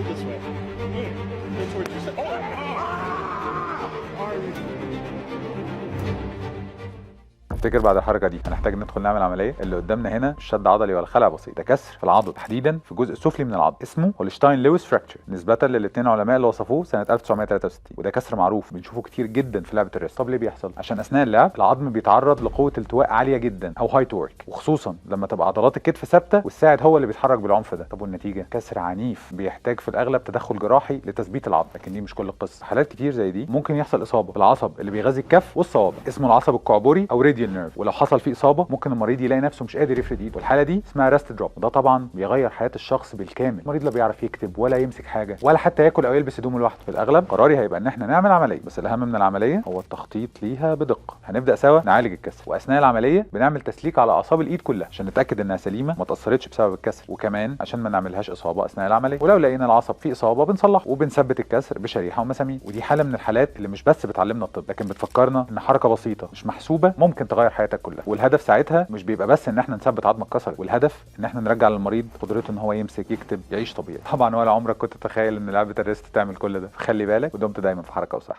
pull this way. That's what you said. افتكر بعد الحركه دي هنحتاج ندخل نعمل عمليه. اللي قدامنا هنا مش شد عضلي ولا خلع بسيط، ده كسر في العضد، تحديدا في الجزء السفلي من العضد، اسمه هولشتاين لويس فراكتشر، نسبه للاثنين علماء اللي وصفوه سنه 1963. وده كسر معروف بنشوفه كتير جدا في لعبه الريست. طب ليه بيحصل؟ عشان اثناء اللعب العظم بيتعرض لقوه التواء عاليه جدا او هاي تورك، وخصوصا لما تبقى عضلات الكتف ثابته والساعد هو اللي بيتحرك بالعنف ده. طب والنتيجه؟ كسر عنيف بيحتاج في الاغلب تدخل جراحي لتثبيت العظم. لكن دي مش كل القصه. حالات كتير زي دي ممكن يحصل اصابه في العصب اللي بيغذي الكف والصوابع، اسمه العصب الكعبري او راديال نيرف، ولو حصل فيه اصابه ممكن المريض يلاقي نفسه مش قادر يفرد ايده، والحاله دي اسمها ريست دروب. وده طبعا بيغير حياه الشخص بالكامل. المريض لا بيعرف يكتب ولا يمسك حاجه ولا حتى ياكل او يلبس هدومه لوحده. في الاغلب قراري هيبقى ان احنا نعمل عمليه، بس الاهم من العمليه هو التخطيط ليها بدقه. هنبدا سوا نعالج الكسر، واثناء العمليه بنعمل تسليك على اعصاب الايد كلها عشان نتاكد انها سليمه ما اتاثرتش بسبب الكسر، وكمان عشان ما نعملهاش اصابه اثناء العمليه. ولو لقينا العصب فيه اصابه بنصلحه وبنثبت الكسر بشريحه ومسامير. ودي حاله من الحالات اللي مش بس بتعلمنا الطب، لكن بتفكرنا ان حركه بسيطه مش محسوبه ممكن تغير حياتك كلها. والهدف ساعتها مش بيبقى بس ان احنا نثبت عظمه اتكسرت، والهدف ان احنا نرجع للمريض قدرته ان هو يمسك، يكتب، يعيش طبيعي. طبعا ولا عمرك كنت تتخيل ان لعبه الريست تعمل كل ده. خلي بالك ودمت دايما في حركه وصحه.